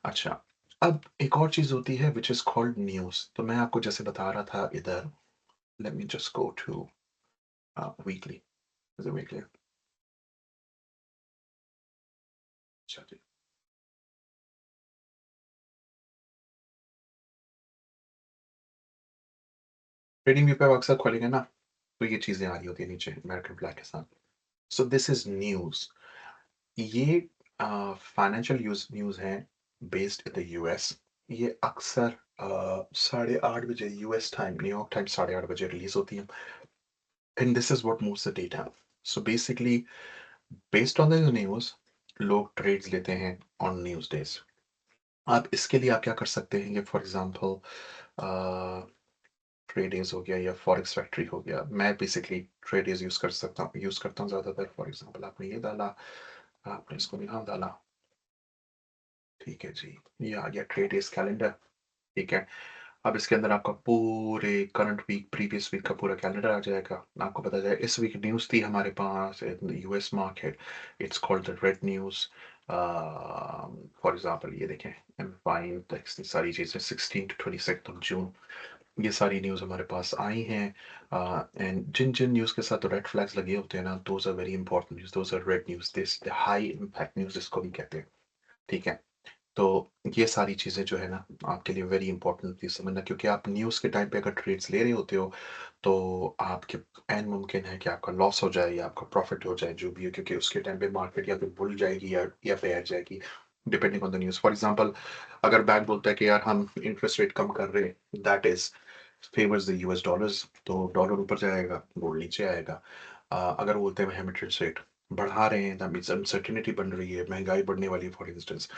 अच्छा, अब एक और चीज़ होती है व्हिच इज़ कॉल्ड न्यूज़। तो मैं आपको जैसे बता रहा था इधर, let me just go to weekly. Is it weekly? अच्छा जी। ट्रेडिंग व्यू पे आप अक्सर खोलेंगे ना, तो ये चीज़ें आ रही होती है नीचे अमेरिकन फ्लैग के साथ। So this is news. ये फाइनेंशियल न्यूज़ है बेस्ड इन द यूएस। ये अक्सर 8:30 बजे यूएस टाइम, न्यूयॉर्क टाइम 8:30 बजे रिलीज होती है, and this is what moves the data. So basically based on the news लोग ट्रेड्स लेते हैं ऑन न्यूज़ डेज। आप इसके लिए आप क्या कर सकते हैं, ये फॉर एग्जांपल ट्रेडेज हो गया या फॉरेक्स फैक्ट्री हो गया। मैं बेसिकली ट्रेडेज यूज़ करता हूँ ज़्यादातर। फॉर एग्जांपल आपने ये डाला, आपने इसको यहाँ डाला, ठीक है जी, ये आ गया ट्रेडेज कैलेंडर। ठीक है? अब इसके अंदर आपका पूरे करंट वीक, प्रीवियस वीक का पूरा कैलेंडर आ जाएगा। आपको पता चले इस वीक न्यूज़ थी हमारे पास in the US market, it's called the red news. For example ये देखें, एम्पाइन टेक्स, सारी चीज़ें 16 टू 22 ऑफ जून, ये सारी न्यूज़ हमारे पास आई हैं। एंड जिन जिन न्यूज़ के साथ रेड फ्लैग्स लगे होते हैं ना, those are very important news, those are red news, this the high impact news इसको भी कहते हैं। ठीक है? तो ये सारी चीज़ें जो है ना, आपके लिए वेरी इंपॉर्टेंट चीज़ समझना, क्योंकि आप न्यूज़ के टाइम पे अगर ट्रेड्स ले रहे होते हो, तो आपके ऐन मुमकिन है कि आपका लॉस हो जाए या आपका प्रॉफिट हो जाए, जो भी हो, क्योंकि उसके टाइम पे मार्केट या तो बुल जाएगी या बेयर जाएगी, depending on the news. For example, अगर बैंक बोलता है कि यार हम इंटरेस्ट रेट कम कर रहे हैं, that is favours the US dollars, तो डॉलर ऊपर जाएगा, गोल्ड नीचे आएगा। अगर बोलते हैं हम इंटरेस्ट रेट बढ़ा रहे हैं, दैट मीन्स अनसर्टेनिटी बन रही है, महंगाई बढ़ने वाली है फॉर इंस्टेंस,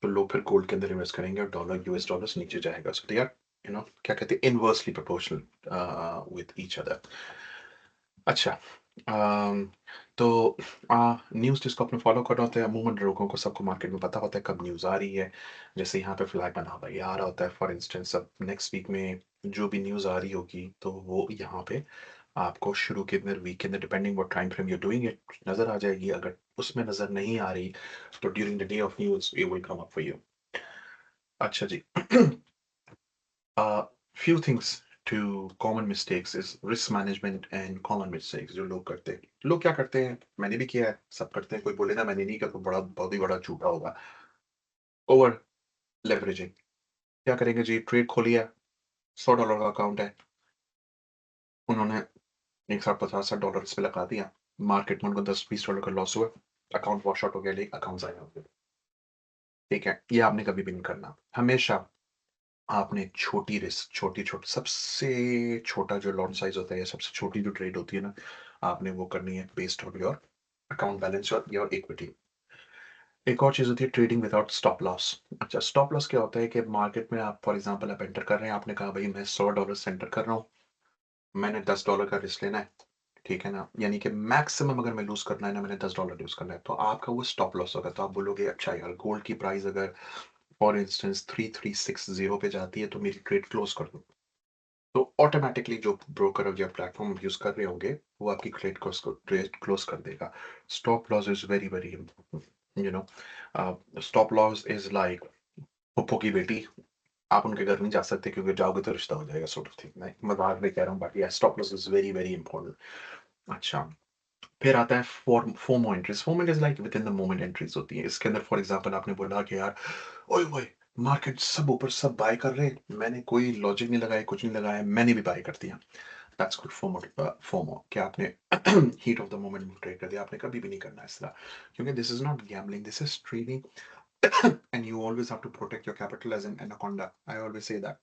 तो लोग फिर गोल्ड के अंदर इन्वेस्ट करेंगे और डॉलर यूएस डॉलर्स नीचे जाएगा। सो दे आर क्या कहते हैं, inversely proportional with each other. अच्छा, अम, तो न्यूज़ जिसको आपने फॉलो करना होता है, अमूमन लोगों को सबको मार्केट में पता होता है कब न्यूज़ आ रही है। जैसे यहाँ पे फ्लैग बना हुआ है, ये आ रहा होता है फॉर इंस्टेंस। अब नेक्स्ट वीक में जो भी न्यूज़ आ रही होगी तो वो यहाँ पे आपको शुरू के अंदर, वीक के अंदर, depending what time frame you are doing it, नज़र आ जाएगी। अगर उसमें नज़र नहीं आ रही तो during the day of news it will come up for you. अच्छा जी। few things to common mistakes is risk management and common mistakes जो लोग करते हैं। लोग क्या करते हैं, मैंने भी किया है, सब करते हैं, कोई बोले ना मैंने नहीं किया तो बड़ा, बहुत ही बड़ा झूठा होगा। Over leveraging. क्या करेंगे जी, ट्रेड खोली है, $100 का अकाउंट है, उन्होंने एक साथ $50-60 इस पे लगा दिया, मार्केट में उनको $10-20 का लॉस हुआ, अकाउंट वॉश आउट हो गया, अकाउंट जाया हो गया। ठीक है, ये आपने कभी भी नहीं करना। हमेशा आपने छोटी रिस्क, छोटी-छोटी, सबसे छोटा जो लॉट साइज़ होता है या सबसे छोटी जो ट्रेड होती है ना, आपने वो करनी है based on your account balance और योर इक्विटी। एक और चीज़ होती है ट्रेडिंग विदाउट स्टॉप लॉस। अच्छा, स्टॉप लॉस क्या होता है कि मार्केट में आप फॉर एग्ज़ाम्पल आप एंटर कर रहे हैं, आपने कहा भई मैं $100 से एंटर कर रहा हूँ, मैंने $10 का रिस्क लेना है, ठीक है ना? यानी कि मैक्सिमम अगर मैं लूज़ करना है ना, मैंने $10 लूज़ करना है, तो आपका वो स्टॉप लॉस होगा। तो आप बोलोगे अच्छा यार, गोल्ड की प्राइस अगर फॉर इंस्टेंस 3360 पे जाती है तो मेरी ट्रेड क्लोज़ कर दो। तो ऑटोमैटिकली जो ब्रोकर या प्लेटफ़ॉर्म यूज़ कर रहे होंगे, वो आपकी ट्रेड क्लोज़ कर देगा। Stop loss is very, very important, you know. Stop loss is like फूफो की बेटी, आप उनके घर नहीं जा सकते क्योंकि जाओगे तो रिश्ता हो जाएगा, सॉर्ट ऑफ थिंग। मैं मज़ाक में कह रहा हूँ, बट या stop loss is very, very important. अच्छा, फिर आता है FOMO entries. FOMO is like with in the moment entries होती है। इसके अंदर फॉर एग्ज़ाम्पल आपने बोला कि यार, ओए होए! मार्केट सब ऊपर, सब बाय कर रहे हैं, मैंने कोई लॉजिक नहीं लगाया, कुछ नहीं लगाया, मैंने भी बाय कर दिया। दैट्स कॉल्ड फोमो, कि आपने हीट ऑफ द मोमेंट में ट्रेड कर दिया। आपने कभी भी नहीं करना इस तरह, क्योंकि this is not gambling, this is trading. And you always have to protect your capital as an anaconda. I always say that.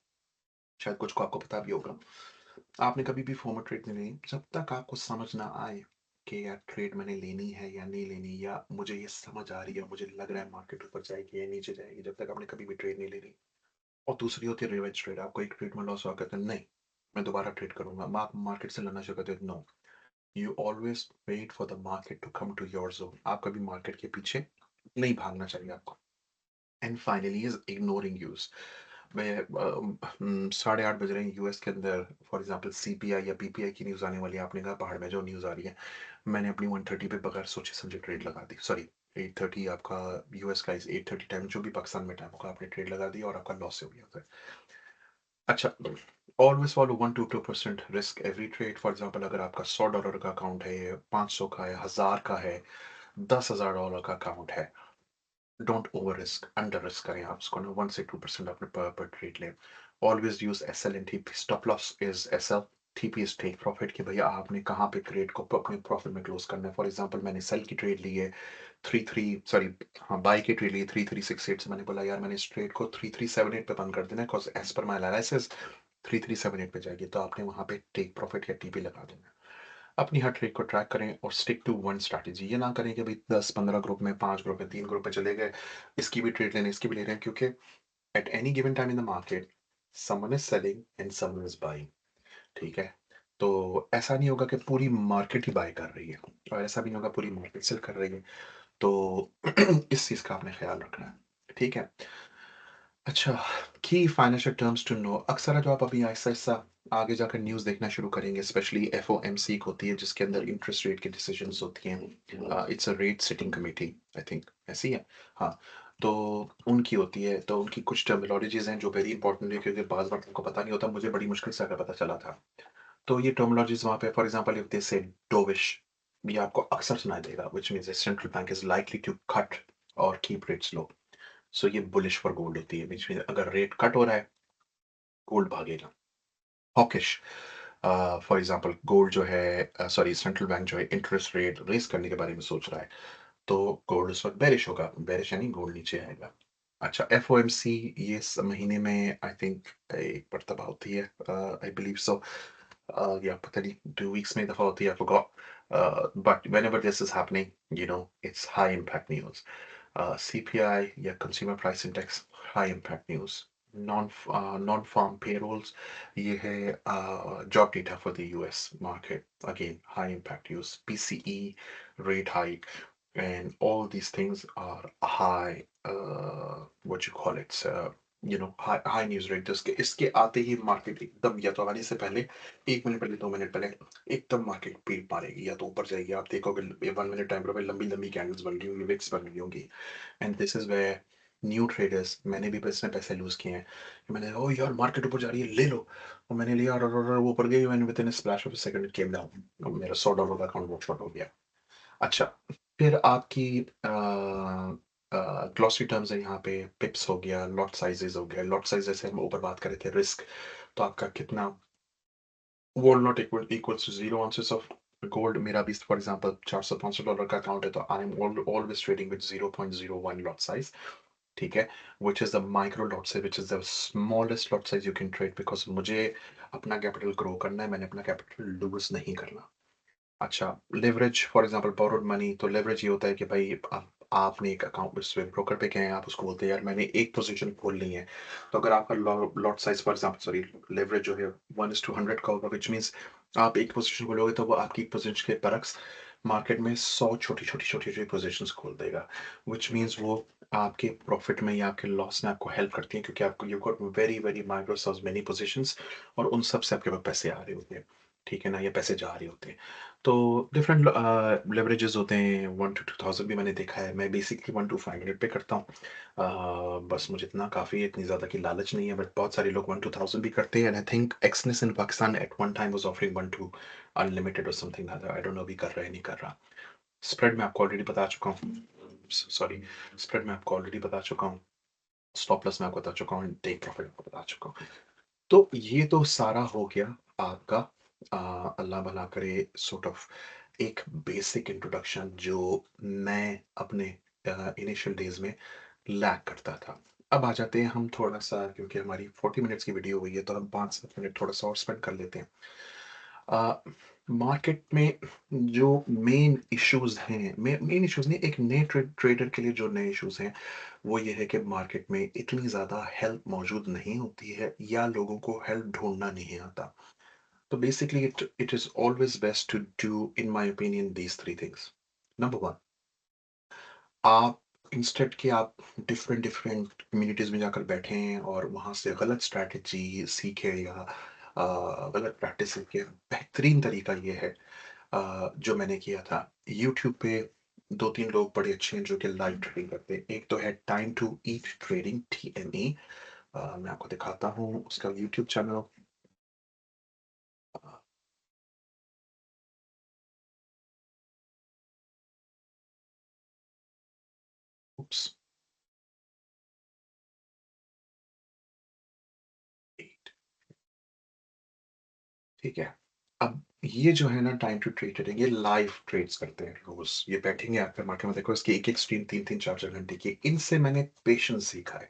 शायद कुछ को आपको पता भी होगा। आपने कभी भी फोमो ट्रेड नहीं लेनी जब तक आपको समझ ना आए कि यार ट्रेड मैंने लेनी है या नहीं लेनी, या मुझे ये समझ आ रही है, मुझे लग रहा है मार्केट ऊपर जाएगी या नीचे जाएगी, जब तक आपने कभी भी ट्रेड नहीं लेनी। और दूसरी होती है रिवेंज ट्रेड। आपको एक ट्रेड में लॉस हुआ, कहते हैं नहीं, मैं दोबारा ट्रेड करूंगा, आप मार्केट से लड़ना शुरू करते हो। No, you always wait for the market to come to your zone. आप कभी मार्केट के पीछे नहीं भागना चाहिए आपको। And finally is ignoring news. मैं 8:30 बज रहे हैं यूएस के अंदर, फॉर एग्जांपल सीपीआई या पीपीआई की न्यूज़ आने वाली है, आपने कहा पहाड़ में जो न्यूज़ आ रही है, मैंने अपनी 130 पे बगैर सोचे समझे ट्रेड लगा दी। सॉरी, 8:30 आपका यूएस का, इज 8:30 टाइम, जो भी पाकिस्तान में टाइम होगा, आपने ट्रेड लगा दी और आपका लॉस हो गया। अच्छा, always follow 1 to 2% risk every trade. For example अगर आपका $100 का अकाउंट है, 500 का है, 1000 का है, $10,000 का अकाउंट है, don't over risk, under risk करें आप उसको ना। 1 से 2% अपने पर ट्रेड लें। Always use S L and T P. Stop loss is S L, T P is take profit, कि भैया आपने कहाँ पे ट्रेड को अपने प्रॉफिट में क्लोज करना है। फॉर एग्जांपल मैंने सेल की ट्रेड ली है, थ्री थ्री सॉरी हाँ, बाई की ट्रेड ली है 3368 से। मैंने बोला यार मैंने इस ट्रेड को 3378 पे बंद कर देना है, because as per my analysis 3378 पे जाएगी, तो आपने वहां पे टेक प्रॉफिट या टीपी लगा देना है। अपनी हर ट्रेड को ट्रैक करें और स्टिक टू वन स्ट्रैटेजी। ये ना करें कि भाई 10-15 ग्रुप में, 5 ग्रुप में, 3 ग्रुप में चले गए, इसकी भी ट्रेड लेने, इसकी भी ले रहे हैं, क्योंकि at any given time in the market someone is selling and someone is buying. ठीक है, तो ऐसा नहीं होगा कि पूरी मार्केट ही बाय कर रही है, और ऐसा भी नहीं होगा पूरी मार्केट सेल कर रही है। तो इस चीज का आपने ख्याल रखना है। ठीक है। अच्छा, की फाइनेंशियल टर्म्स टू नो। अक्सर जो आप अभी आहिस्ता आहिस्ता आगे जाकर न्यूज़ देखना शुरू करेंगे, स्पेशली एफओएमसी होती है जिसके अंदर इंटरेस्ट रेट की डिसीजंस होती हैं। It's a rate setting committee, I think ऐसी है। हाँ, तो उनकी होती है, तो उनकी कुछ टर्मिनोलॉजीज हैं जो वेरी इंपॉर्टेंट है, क्योंकि बार बार उनको पता नहीं होता, मुझे बड़ी मुश्किल से अगर पता चला था। तो ये टर्मिनोलॉजीज वहाँ पे, फॉर एग्जांपल इफ दे से डोविश, ये आपको अक्सर सुनाई देगा, which means central bank is likely to cut or keep rates low. So ये बुलिश फॉर गोल्ड होती है, बीच में अगर रेट कट हो रहा है, गोल्ड भागेगा। हॉकिश, फॉर एग्जांपल गोल्ड जो है, सॉरी सेंट्रल बैंक जो है इंटरेस्ट रेट रेस करने के बारे में सोच रहा है, तो गोल्ड उस वक्त बेरिश होगा, बेरिश यानी गोल्ड नीचे आएगा। अच्छा, एफ ओ एम सी ये इस महीने में आई थिंक एक मरतबा होती है, आई बिलीव सो, या पता नहीं 2 वीक्स में एक दफा होती है, I forgot, but whenever this is happening, you know it's high impact news. CPI या consumer price index, high impact news. Non non farm payrolls, ये है job data for the US market, again high impact news. PCE rate hike, and all these things are high, what you call it, high news rate। तो इसके आते ही market एकदम, या तो आने से पहले 1 मिनट पहले, 2 मिनट पहले एकदम मार्केट पीट मारेगी, या तो ऊपर जाएगी। आप देखोगे 1 मिनट टाइम पे लंबी लंबी कैंडल्स बन रही होंगी, विक्स बन रही होंगी। And this is way new traders, मैंने भी इसमें पैसे लूज किए हैं। मैंने, ओ यार मार्केट ऊपर जा रही है, ले लो। और मैंने लिया, और वो ऊपर गई, मैंने with in splash of second it came down, मेरा $100 का अकाउंट वो शॉर्ट हो गया। अच्छा, फिर आपकी ग्लॉसरी टर्म्स है यहाँ पे। पिप्स हो गया, लॉट साइजेस हो गया। लॉट साइज जैसे हम ऊपर बात कर रहे थे, रिस्क, तो आपका कितना, gold not equals to 0 ounces of gold. मेरा भी फॉर एग्जांपल $400-500 का अकाउंट है, तो I am always trading with 0.01 lot size. ठीक है, which is the micro lot size, which is the smallest lot size you can trade, because मुझे अपना capital grow करना है, मैंने अपना कैपिटल लूज नहीं करना। अच्छा, leverage for example borrowed money, तो लेवरेज ये होता है कि भाई आपने एक अकाउंट उसमें ब्रोकर पे गए हैं, आप उसको बोलते हैं यार मैंने एक पोजीशन खोलनी है। तो अगर आपका lot size for example, sorry, leverage जो है 1:100 का होगा, विच मीन्स आप एक पोजीशन खोलोगे तो वो आपकी पोजीशन के बरक्स मार्केट में 100 छोटी छोटी छोटी छोटी पोजीशंस खोल देगा। विच मीन्स वो आपके प्रॉफिट में या आपके लॉस में आपको हेल्प करती है, क्योंकि आपको you got very very micro many positions, और उन सब से आपके पास पैसे आ रहे होते हैं। ठीक है ना, ये पैसे जा रहे होते हैं। तो डिफरेंट लेवरेजेस होते हैं, 1 to 2,000 भी मैंने देखा है। मैं बेसिकली 1 to 5 मिनट पे करता हूँ। बस मुझे इतना काफ़ी है, इतनी ज़्यादा की लालच नहीं है, बट बहुत सारे लोग 1 to 1,000 भी करते हैं। And I think Exness in Pakistan at one time was offering 1 to unlimited or something, I don't know अभी कर रहा है नहीं कर रहा। स्प्रेड मैं आपको ऑलरेडी बता चुका हूँ, सॉरी, स्प्रेड मैं आपको ऑलरेडी बता चुका हूँ। स्टॉप लॉस मैं आपको बता चुका हूँ, टेक प्रॉफिट आपको बता चुका हूँ। तो ये तो सारा हो गया आपका, अल्लाह भला करे, सॉर्ट ऑफ एक बेसिक इंट्रोडक्शन जो मैं अपने इनिशियल डेज में लैक करता था। अब आ जाते हैं हम थोड़ा सा, क्योंकि हमारी 40 मिनट्स की वीडियो हुई है, तो हम 5-7 मिनट थोड़ा सा और स्पेंड कर लेते हैं। मार्केट में जो मेन इश्यूज हैं, मेन इश्यूज नहीं, एक नए ट्रेडर के लिए जो नए इश्यूज हैं, वो ये है कि मार्केट में इतनी ज़्यादा हेल्प मौजूद नहीं होती है, या लोगों को हेल्प ढूंढना नहीं आता। तो basically it is always best to do, in my opinion, these three things. Number one, आप इंस्टेड कि आप डिफरेंट डिफरेंट कम्युनिटीज में जाकर बैठें और वहां से गलत स्ट्रैटेजी सीखें, या गलत प्रैक्टिस सीखें, बेहतरीन तरीका ये है, जो मैंने किया था। यूट्यूब पे 2-3 लोग बड़े अच्छे हैं जो कि लाइव ट्रेडिंग करते हैं। एक तो है time to eat trading, TME। मैं आपको दिखाता हूँ उसका यूट्यूब चैनल। उप्स, ठीक है। अब ये जो है ना, टाइम टू ट्रेड ट्रेडिंग, ये लाइव ट्रेड्स करते हैं रोज। ये बैठेंगे आपके मार्केट में, देखो इसकी एक एक स्ट्रीम 3-3 4-4 घंटे की। इनसे मैंने पेशेंस सीखा है।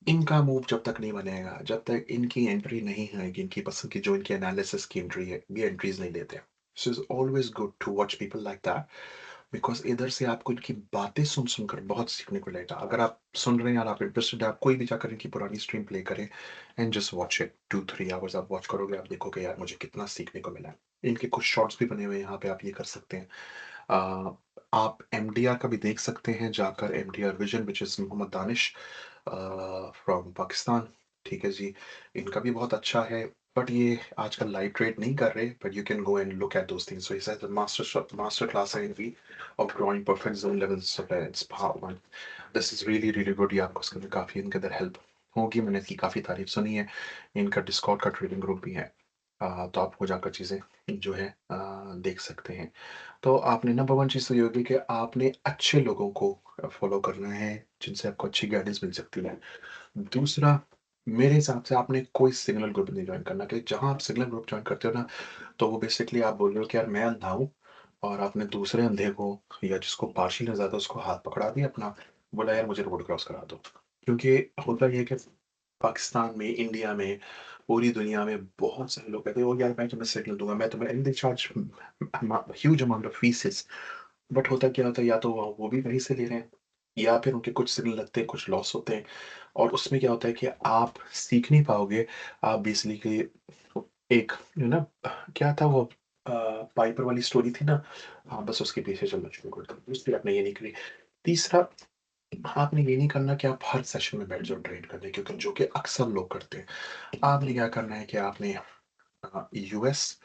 इनका मूव जब तक नहीं बनेगा, जब तक इनकी एंट्री नहीं आएगी, इनकी पसंद की जो इनकी एनालिसिस की एंट्री है, ये एंट्रीज नहीं लेते। So is always good to watch people like that, because इधर से आपको इनकी बातें सुन सुनकर बहुत सीखने को मिलेगा। अगर आप सुन रहे हैं और आप इंटरेस्टेड है, आप कोई भी जाकर इनकी पुरानी स्ट्रीम प्ले करें and just watch it. 2-3 hours आप वॉच करोगे, आप देखोगे यार मुझे कितना सीखने को मिला है। इनके कुछ शॉर्ट्स भी बने हुए हैं यहाँ पे, आप ये कर सकते हैं। आप MDR का भी देख सकते हैं जाकर, MDR vision, which is Mohammad Danish from Pakistan. ठीक है जी, इनका भी बहुत अच्छा है, बट ये आजकल लाइव ट्रेड नहीं कर रहे, but you can go and look at those things. So is master class है इनकी of drawing perfect zone levels of its power. This is really really good. ये आपको उसके अंदर काफ़ी इनके अंदर हेल्प होगी। मैंने इसकी काफ़ी तारीफ सुनी है। इनका डिस्कॉर्ड का ट्रेडिंग ग्रुप भी है। तो आपको जाकर चीज़ें जो है देख सकते हैं। तो आपने नंबर वन चीज़ तो ये होगी कि आपने अच्छे लोगों को फॉलो करना है, जिनसे आपको अच्छी गाइडेंस मिल सकती है। दूसरा, मेरे हिसाब से आपने कोई सिग्नल ग्रुप नहीं ज्वाइन करना, कि जहाँ आप सिग्नल ग्रुप ज्वाइन करते हो ना, तो वो बेसिकली आप बोल रहे हो कि यार मैं अंधा हूँ, और आपने दूसरे अंधे को, या जिसको पार्शियल नज़र आता है, उसको हाथ पकड़ा दिया अपना, बोला यार मुझे रोड क्रॉस करा दो। क्योंकि होता ये है कि पाकिस्तान में, इंडिया में, पूरी दुनिया में बहुत सारे लोग कहते हैं, "ओ यार मैं तुम्हें सिग्नल दूँगा, मैं तुम्हें", and they charge huge amount of faeces. But होता क्या होता है, या तो वो भी वहीं से ले रहे हैं, या फिर उनके कुछ सिग्नल लगते हैं, कुछ लॉस होते हैं और उसमें क्या होता है कि आप सीख नहीं पाओगे। आप बेसिकली एक ना क्या था वो पाइपर वाली स्टोरी थी ना? हाँ, बस उसके पीछे चलना शुरू कर दो। इसलिए आपने ये नहीं करी। तीसरा, आपने ये नहीं करना कि आप हर सेशन में बैठ जाओ ट्रेड करने क्योंकि जो कि अक्सर लोग करते हैं। आपने क्या करना है कि आपने US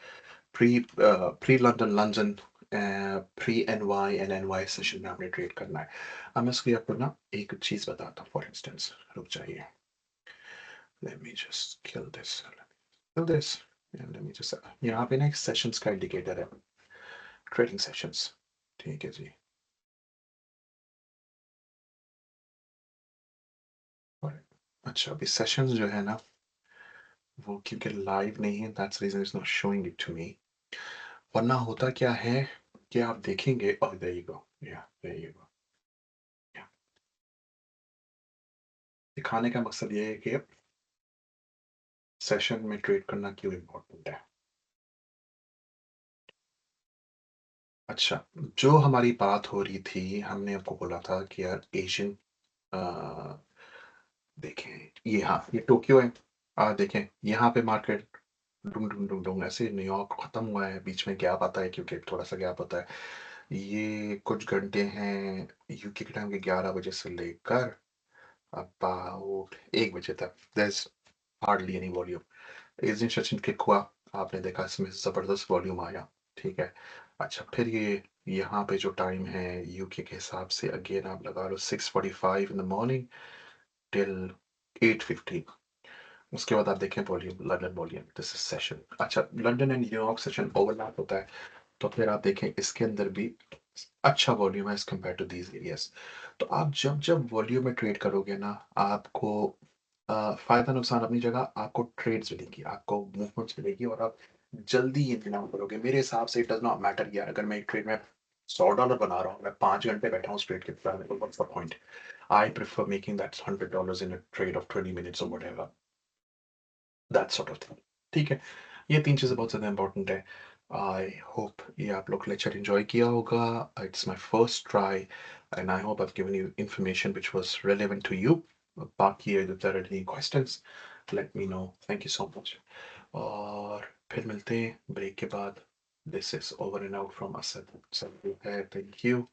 pre London London pre NY and NY session में आपने ट्रेड करना है। अब मैं इसकी आपको ना एक चीज बताता हूँ। फॉर इंस्टेंस, रुक जाइए। Late me just kill this and let me just यहाँ पे ना एक सेशंस का इंडिकेटर है, ट्रेडिंग सेशंस। ठीक है जी। और अच्छा, अभी सेशंस जो है ना वो क्योंकि लाइव नहीं है, that's reason is not showing it to me. वरना होता क्या है कि आप देखेंगे और देयर यू गो, या देयर यू गो। दिखाने का मकसद ये है कि सेशन में ट्रेड करना क्यों इम्पोर्टेंट है। अच्छा, जो हमारी बात हो रही थी, हमने आपको बोला था कि यार एशियन देखें, ये हाँ, ये टोक्यो है। देखें यहाँ पे मार्केट डूम डूम डूम डूम ऐसे न्यूयॉर्क खत्म हुआ है, बीच में गैप आता है क्योंकि थोड़ा सा गैप होता है। ये कुछ घंटे हैं यूके के टाइम के 11 बजे से लेकर अबाउट 1 बजे तक। there's hardly any volume। इस दिन सचिन किक हुआ, आपने देखा इसमें जबरदस्त वॉल्यूम आया। ठीक है। अच्छा, फिर ये यहाँ पे जो टाइम है यूके के हिसाब से अगेन आप लगा लो 6:45 इन द मॉर्निंग टिल 8:15। उसके बाद आप देखें volume, London volume, this is session. अच्छा, London and New York session overlap होता है, तो फिर आप देखें इसके अंदर भी अच्छा वॉल्यूम है as compare to these areas. तो आप जब जब वॉल्यूम में ट्रेड करोगे ना, आपको फायदा नुकसान अपनी जगह, आपको ट्रेड्स मिलेंगी, आपको मूवमेंट्स मिलेगी और आप जल्दी ये इनाम करोगे। मेरे हिसाब से इट डज नॉट मैटर यार, अगर मैं एक ट्रेड में $100 बना रहा हूँ, मैं 5 घंटे बैठा हूँ उस ट्रेड के बाद, what's the point? I prefer making that $100 in a trade off 20 minutes or whatever, that sort of thing. ठीक है। ये तीन चीज़ें बहुत ज़्यादा इंपॉर्टेंट है। आई होप ये आप लोग लेक्चर एंजॉय किया होगा। It's my first try and I hope I given you information which was relevant to you. बाकी if there are any questions, let me know. Thank you so much। और फिर मिलते हैं ब्रेक के बाद। This is over and out from Asad. सब है, thank you.